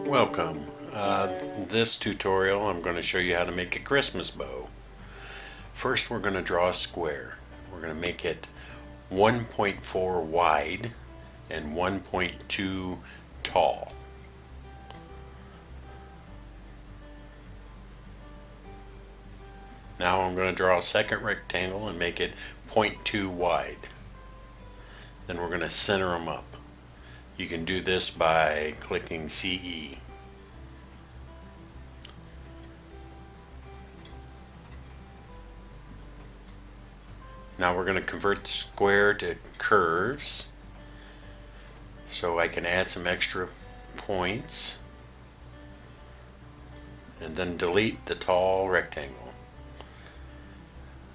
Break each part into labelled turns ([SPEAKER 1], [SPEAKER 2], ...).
[SPEAKER 1] Welcome. This tutorial I'm going to show you how to make a Christmas bow. First we're going to draw a square. We're going to make it 1.4 wide and 1.2 tall. Now I'm going to draw a second rectangle and make it 0.2 wide. Then we're going to center them up. You can do this by clicking CE. Now we're going to convert the square to curves so I can add some extra points and then delete the tall rectangle.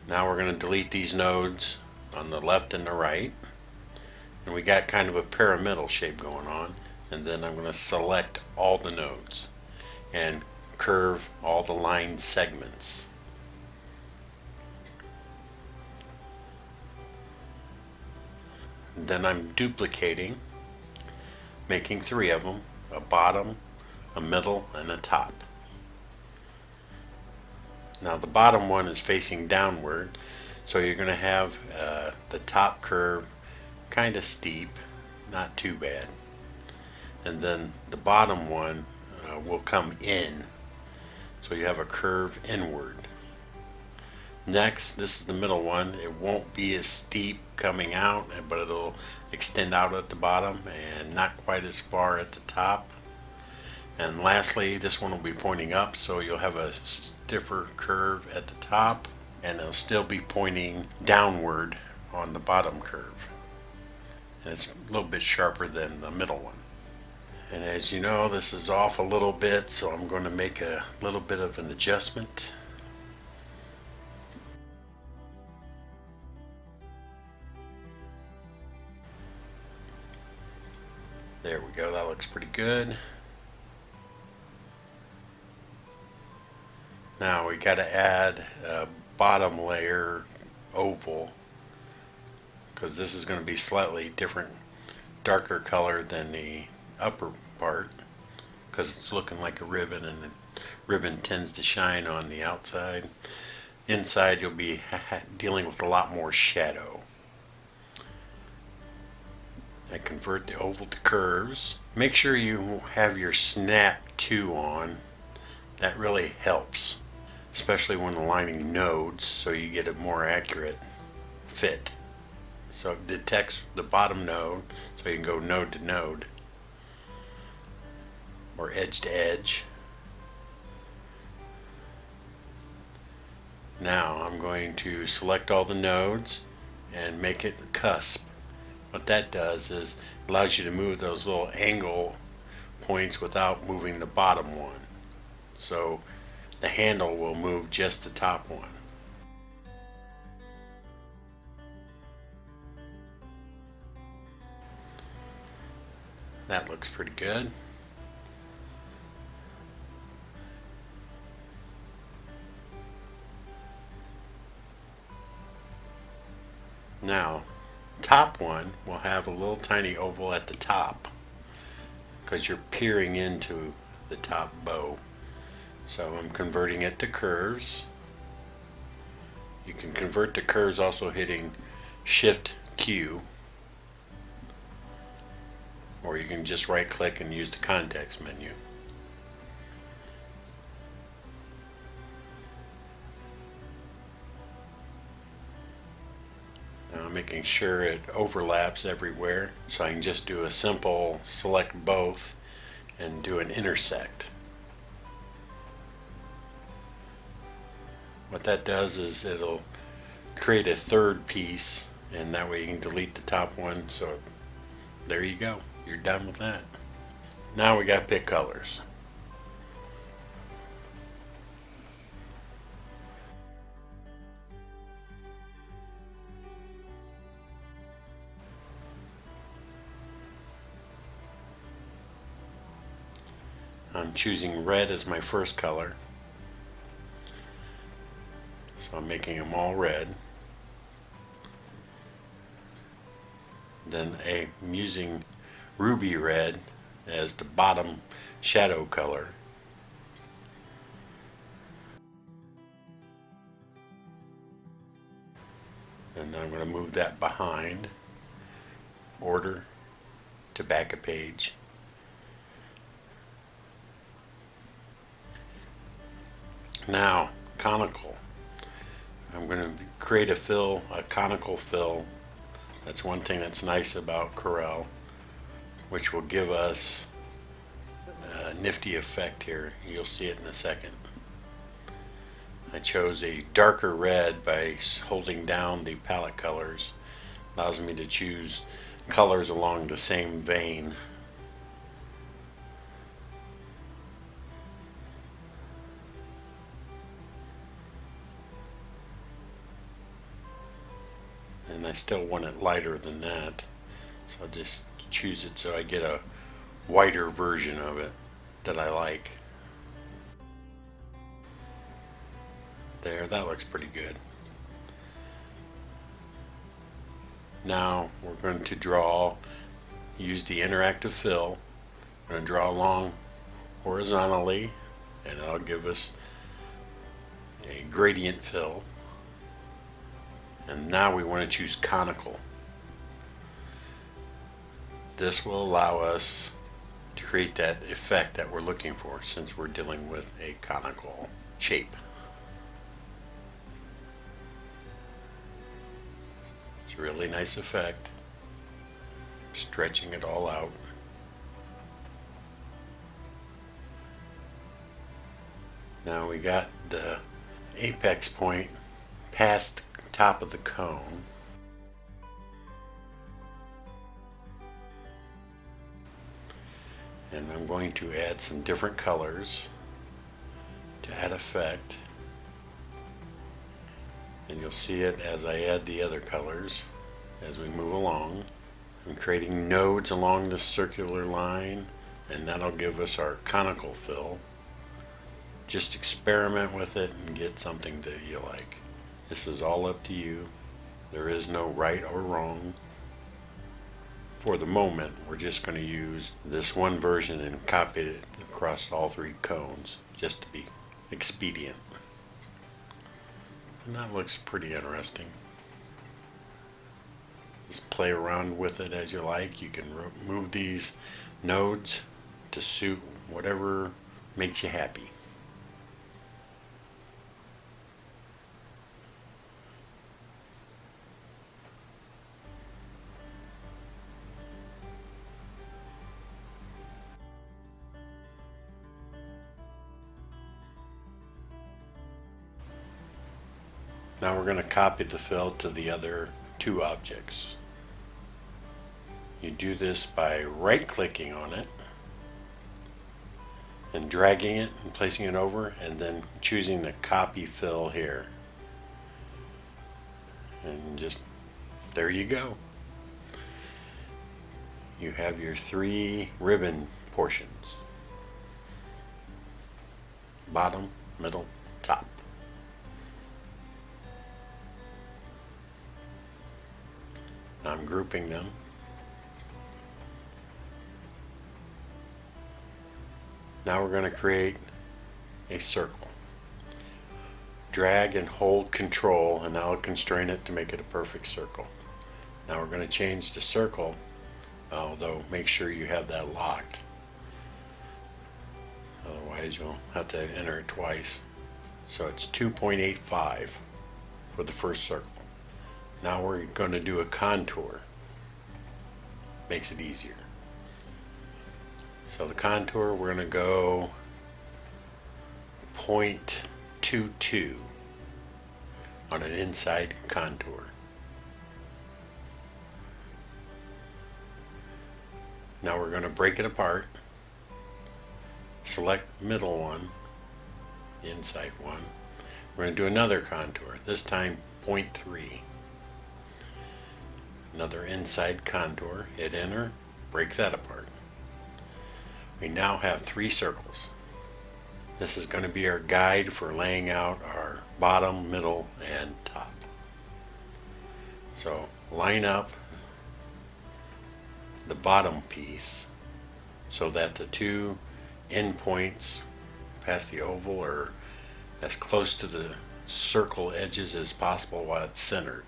[SPEAKER 1] Now we're going to delete these nodes on the left and the right, and we got kind of a pyramidal shape going on, and then I'm going to select all the nodes and curve all the line segments. Then I'm duplicating, making 3 of them, a bottom, a middle, and a top. Now the bottom one is facing downward, so you're going to have the top curve kind of steep, not too bad. And then the bottom one will come in, so you have a curve inward. Next, this is the middle one. It won't be as steep coming out, but it'll extend out at the bottom and not quite as far at the top. And lastly, this one will be pointing up, so you'll have a stiffer curve at the top, and it'll still be pointing downward on the bottom curve. And it's a little bit sharper than the middle one. And as you know, this is off a little bit, so I'm going to make a little bit of an adjustment. There we go, that looks pretty good. Now we got to add a bottom layer oval, because this is going to be slightly different, darker color than the upper part, because it's looking like a ribbon, and the ribbon tends to shine on the outside. Inside you'll be dealing with a lot more shadow. I convert the oval to curves. Make sure you have your snap to on. That really helps, especially when aligning nodes, so you get a more accurate fit. So it detects the bottom node, so you can go node to node or edge to edge. Now I'm going to select all the nodes and make it a cusp. What that does is allows you to move those little angle points without moving the bottom one. So the handle will move just the top one. That looks pretty good. Now, top one will have a little tiny oval at the top because you're peering into the top bow. So I'm converting it to curves. You can convert to curves also hitting Shift Q, or you can just right click and use the context menu. Now I'm making sure it overlaps everywhere, so I can just do a simple select both and do an intersect. What that does is it'll create a third piece, and that way you can delete the top one. So there you go, you're done with that. Now we got to pick colors. I'm choosing red as my first color. So I'm making them all red. Then I'm using ruby red as the bottom shadow color. And I'm going to move that behind, order to back a page. Now, conical. I'm going to create a conical fill. That's one thing that's nice about Corel, which will give us a nifty effect here. You'll see it in a second. I chose a darker red by holding down the palette colors. Allows me to choose colors along the same vein. And I still want it lighter than that, so I'll just choose it so I get a whiter version of it that I like. There, that looks pretty good. Now we're going to use the interactive fill. We're going to draw along horizontally, and that'll give us a gradient fill. And now we want to choose conical. This will allow us to create that effect that we're looking for, since we're dealing with a conical shape. It's a really nice effect. Stretching it all out. Now we got the apex point past top of the cone. And I'm going to add some different colors to add effect. And you'll see it as I add the other colors as we move along. I'm creating nodes along this circular line, and that'll give us our conical fill. Just experiment with it and get something that you like. This is all up to you. There is no right or wrong. For the moment, we're just going to use this one version and copy it across all three cones, just to be expedient. And that looks pretty interesting. Just play around with it as you like. You can move these nodes to suit whatever makes you happy. Now we're going to copy the fill to the other two objects. You do this by right-clicking on it and dragging it and placing it over, and then choosing the copy fill here. And just, there you go. You have your three ribbon portions. Bottom, middle, top. I'm grouping them. Now we're going to create a circle. Drag and hold Control, and that'll constrain it to make it a perfect circle. Now we're going to change the circle, although make sure you have that locked. Otherwise you'll have to enter it twice. So it's 2.85 for the first circle. Now we're going to do a contour. Makes it easier. So the contour, we're going to go 0.22 on an inside contour. Now we're going to break it apart. Select middle one, the inside one. We're going to do another contour, this time 0.3. Another inside contour, hit enter, break that apart. We now have 3 circles. This is going to be our guide for laying out our bottom, middle, and top. So line up the bottom piece so that the 2 end points past the oval are as close to the circle edges as possible while it's centered.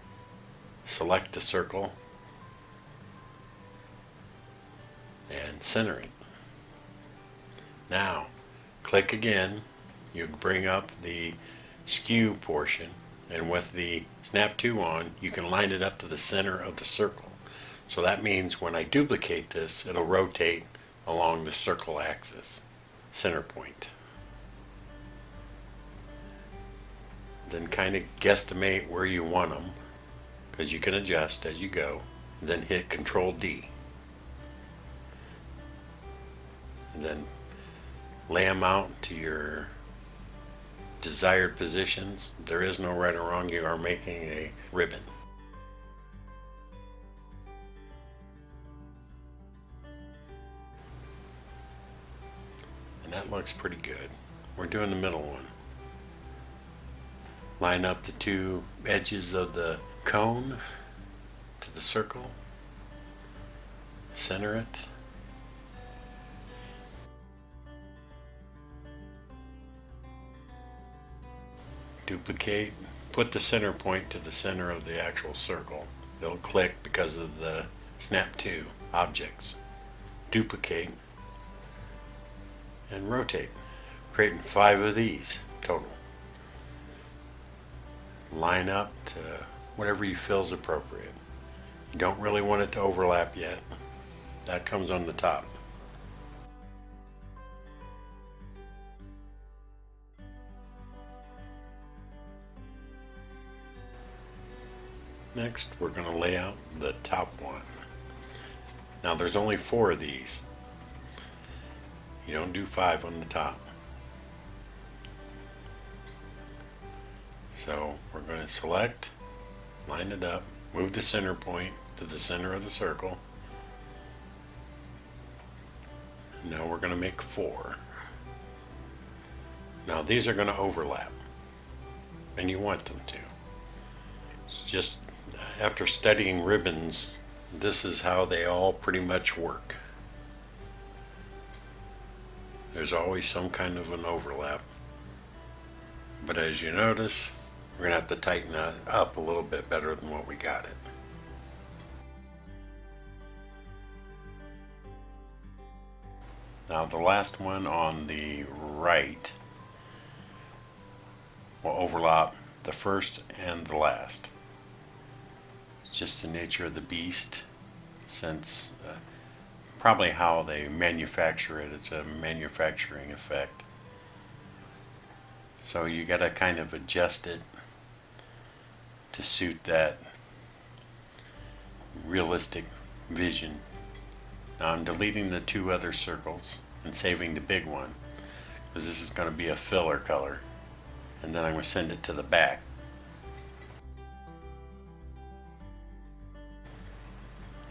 [SPEAKER 1] Select the circle and center it. Now click again. You bring up the skew portion, and with the snap to on you can line it up to the center of the circle. So that means when I duplicate this, it'll rotate along the circle axis, center point. Then kind of guesstimate where you want them, because you can adjust as you go. Then hit Control D. And then lay them out to your desired positions. There is no right or wrong. You are making a ribbon. And that looks pretty good. We're doing the middle one. Line up the 2 edges of the cone to the circle. Center it. Duplicate. Put the center point to the center of the actual circle. It'll click because of the snap to objects. Duplicate and rotate, creating 5 of these total. Line up to whatever you feel is appropriate. You don't really want it to overlap yet. That comes on the top. Next, we're going to lay out the top one. Now there's only 4 of these. You don't do 5 on the top. So we're going to select, line it up, move the center point to the center of the circle. Now we're going to make 4. Now these are going to overlap, and you want them to. It's just after studying ribbons, this is how they all pretty much work. There's always some kind of an overlap. But as you notice, we're going to have to tighten that up a little bit better than what we got it. Now the last one on the right will overlap the first and the last. It's just the nature of the beast, since probably how they manufacture it. It's a manufacturing effect. So you got to kind of adjust it to suit that realistic vision. Now I'm deleting the 2 other circles and saving the big one, because this is going to be a filler color, and then I'm going to send it to the back.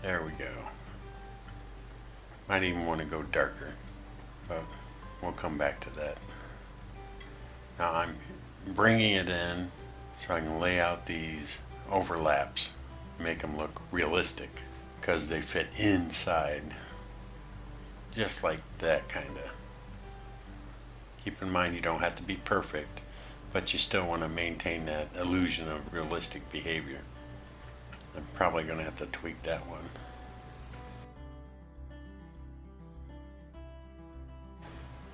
[SPEAKER 1] There we go. Might even want to go darker, but we'll come back to that. Now I'm bringing it in so I can lay out these overlaps, make them look realistic, because they fit inside, just like that kinda. Keep in mind you don't have to be perfect, but you still want to maintain that illusion of realistic behavior. I'm probably going to have to tweak that one.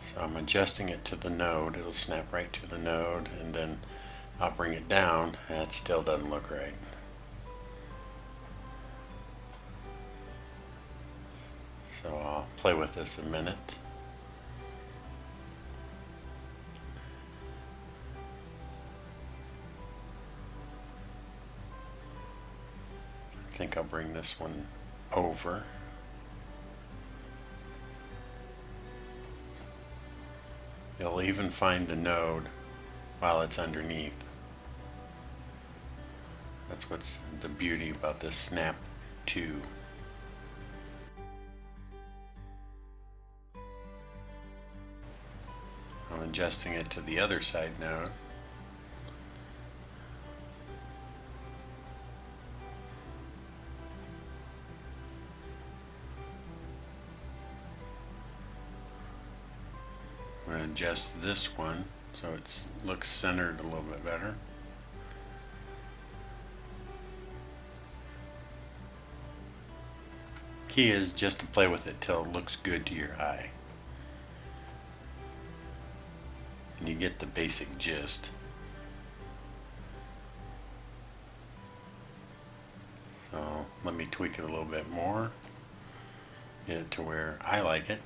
[SPEAKER 1] So I'm adjusting it to the node. It'll snap right to the node, and then I'll bring it down. That still doesn't look right. So I'll play with this a minute. I think I'll bring this one over. You'll even find the node while it's underneath. That's what's the beauty about this snap to. I'm adjusting it to the other side now. I'm going to adjust this one so it looks centered a little bit better. Key is just to play with it till it looks good to your eye. And you get the basic gist. So let me tweak it a little bit more. Get it to where I like it.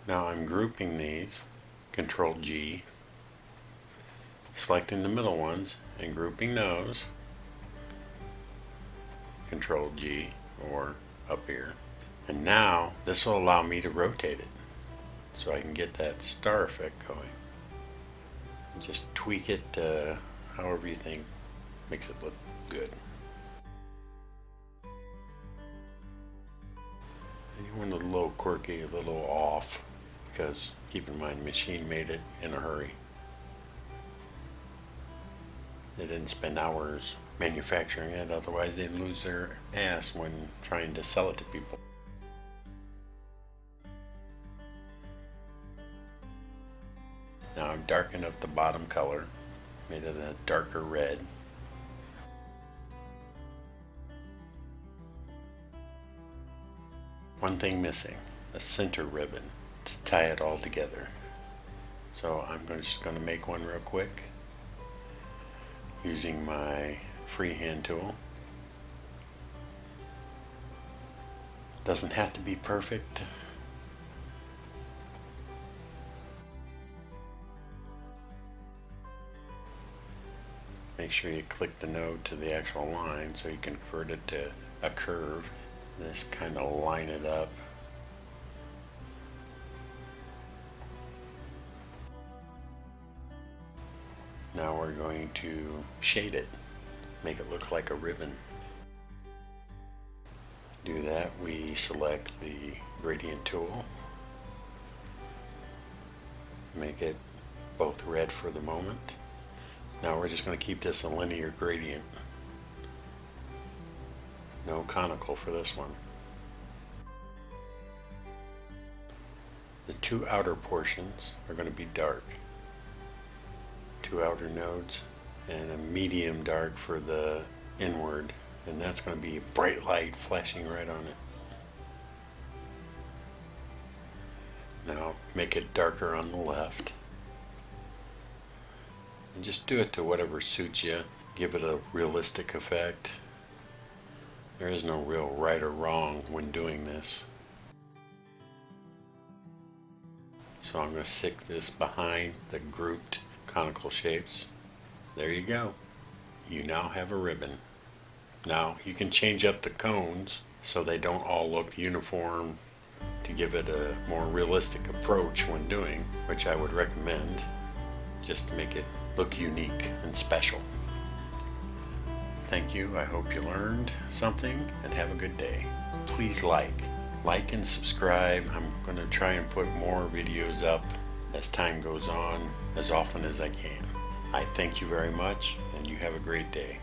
[SPEAKER 1] Now I'm grouping these, Control G, selecting the middle ones and grouping those, Control G, or up here. And now this will allow me to rotate it so I can get that star effect going. And just tweak it however you think makes it look good. You want it a little quirky, a little off, because keep in mind, machine made it in a hurry. They didn't spend hours manufacturing it, otherwise they'd lose their ass when trying to sell it to people. Now I've darkened up the bottom color, made it a darker red. One thing missing, a center ribbon to tie it all together. So I'm just going to make one real quick using my freehand tool. Doesn't have to be perfect. Make sure you click the node to the actual line so you can convert it to a curve. Just kind of line it up. Now we're going to shade it, make it look like a ribbon. To do that, we select the gradient tool, make it both red for the moment. Now we're just going to keep this a linear gradient. No conical for this one. The two outer portions are going to be dark. Two outer nodes and a medium dark for the inward, and that's going to be bright light flashing right on it. Now make it darker on the left and just do it to whatever suits you. Give it a realistic effect. There is no real right or wrong when doing this. So I'm going to stick this behind the grouped conical shapes. There you go. You now have a ribbon. Now you can change up the cones so they don't all look uniform to give it a more realistic approach when doing, which I would recommend, just to make it look unique and special. Thank you. I hope you learned something, and have a good day. Please like and subscribe. I'm going to try and put more videos up as time goes on, as often as I can. I thank you very much, and you have a great day.